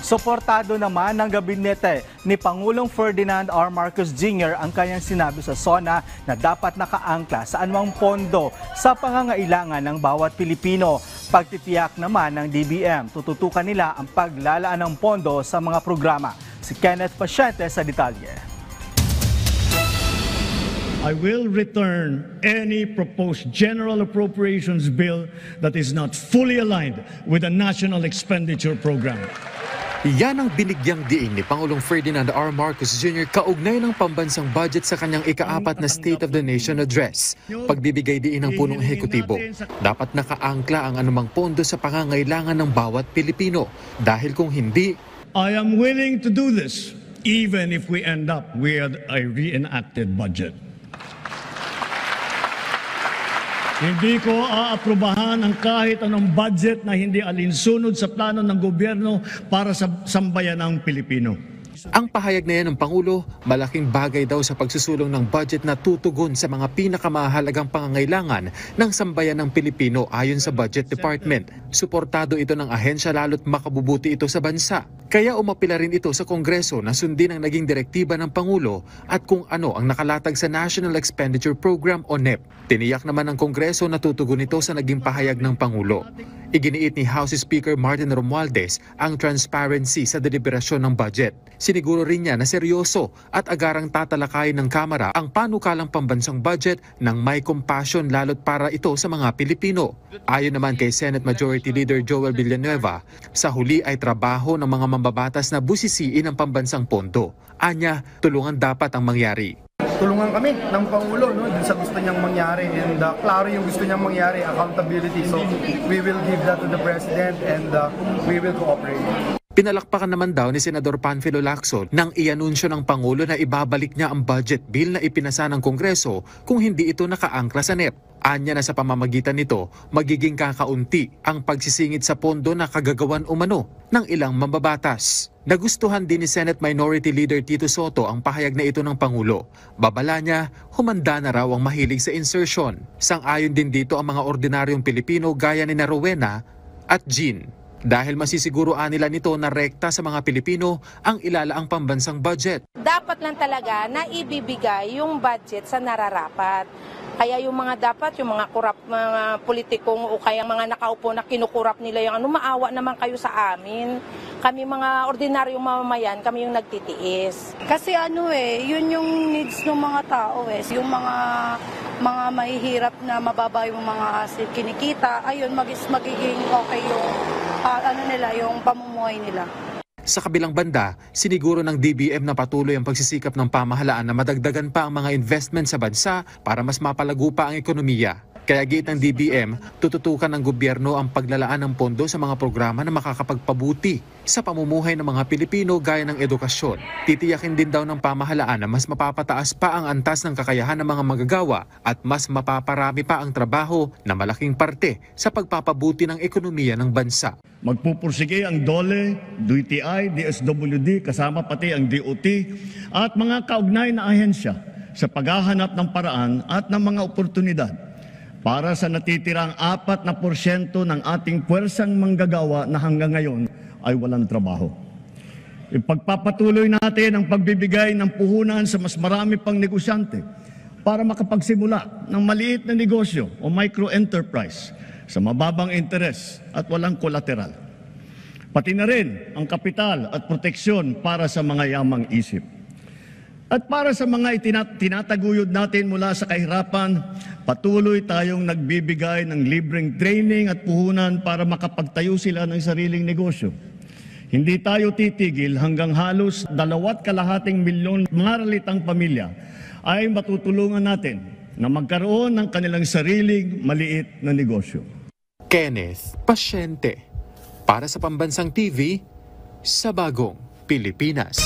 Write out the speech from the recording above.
Suportado naman ng gabinete ni Pangulong Ferdinand R. Marcos Jr. ang kanyang sinabi sa SONA na dapat nakaangkla sa anumang pondo sa pangangailangan ng bawat Pilipino. Pagtitiyak naman ng DBM, tututukan nila ang paglalaan ng pondo sa mga programa. Si Kenneth Pasyente sa detalye. I will return any proposed general appropriations bill that is not fully aligned with the national expenditure program. Yan ang binigyang diin ni Pangulong Ferdinand R. Marcos Jr. kaugnay ng pambansang budget sa kanyang ika-4 na State of the Nation Address. Pagbibigay diin ng punong ehekutibo, dapat nakaangkla ang anumang pondo sa pangangailangan ng bawat Pilipino. Dahil kung hindi, I am willing to do this even if we end up with a reenacted budget. Hindi ko aaprubahan ang kahit anong budget na hindi alinsunod sa plano ng gobyerno para sa sambayanang Pilipino. Ang pahayag na yan ng Pangulo, malaking bagay daw sa pagsusulong ng budget na tutugon sa mga pinakamahalagang pangangailangan ng sambayan ng Pilipino ayon sa Budget Department. Suportado ito ng ahensya lalo't makabubuti ito sa bansa. Kaya umapila rin ito sa Kongreso na sundin ang naging direktiba ng Pangulo at kung ano ang nakalatag sa National Expenditure Program o NEP. Tiniyak naman ng Kongreso na tutugon ito sa naging pahayag ng Pangulo. Iginiit ni House Speaker Martin Romualdez ang transparency sa deliberasyon ng budget. Siniguro rin niya na seryoso at agarang tatalakayin ng Kamara ang panukalang pambansang budget ng may compassion lalo't para ito sa mga Pilipino. Ayon naman kay Senate Majority Leader Joel Villanueva, sa huli ay trabaho ng mga mambabatas na busisiin ang pambansang pondo. Anya, tulungan dapat ang mangyari. Tulungan kami ng Pangulo dun sa gusto niyang mangyari and klaro yung gusto niyang mangyari, accountability. So we will give that to the President and we will cooperate. Pinalakpakan naman daw ni Senador Panfilo Lacson nang ianunsyo ng Pangulo na ibabalik niya ang budget bill na ipinasa ng Kongreso kung hindi ito nakaangkla sa NEP. Anya na sa pamamagitan nito, magiging kakaunti ang pagsisingit sa pondo na kagagawan umano ng ilang mambabatas. Nagustuhan din ni Senate Minority Leader Tito Soto ang pahayag na ito ng Pangulo. Babala niya, humanda na raw ang mahilig sa insertion. Sang-ayon din dito ang mga ordinaryong Pilipino gaya ni Rowena at Jean. Dahil masisiguruan nila nito na rekta sa mga Pilipino ang ilalaang pambansang budget. Dapat lang talaga na ibibigay yung budget sa nararapat. Kaya yung mga dapat, yung mga kurap, mga politikong o kaya mga nakaupo na kinukurap nila yung maawa naman kayo sa amin. Kami mga ordinaryong mamamayan, kami yung nagtitiis. Kasi yun yung needs ng mga tao yung mga mahihirap na mababa yung mga kinikita, ayun magiging okay yung yung pamumuhay nila. Sa kabilang banda, siniguro ng DBM na patuloy ang pagsisikap ng pamahalaan na madagdagan pa ang mga investment sa bansa para mas mapalago pa ang ekonomiya. Kaya giit ng DBM, tututukan ng gobyerno ang paglalaan ng pondo sa mga programa na makakapagpabuti sa pamumuhay ng mga Pilipino gaya ng edukasyon. Titiyakin din daw ng pamahalaan na mas mapapataas pa ang antas ng kakayahan ng mga manggagawa at mas mapaparami pa ang trabaho na malaking parte sa pagpapabuti ng ekonomiya ng bansa. Magpupursige ang DOLE, DTI, DSWD, kasama pati ang DOT at mga kaugnay na ahensya sa paghahanap ng paraan at ng mga oportunidad para sa natitirang 4% ng ating puwersang manggagawa na hanggang ngayon ay walang trabaho. Ipagpapatuloy natin ang pagbibigay ng puhunan sa mas marami pang negosyante para makapagsimula ng maliit na negosyo o micro-enterprise sa mababang interes at walang kolateral. Pati na rin ang kapital at proteksyon para sa mga yamang isip. At para sa mga tinataguyod natin mula sa kahirapan, patuloy tayong nagbibigay ng libreng training at puhunan para makapagtayo sila ng sariling negosyo. Hindi tayo titigil hanggang halos 2.2 milyon maralitang pamilya ay matutulungan natin na magkaroon ng kanilang sariling maliit na negosyo. Kenneth Pasyente, para sa Pambansang TV, sa Bagong Pilipinas.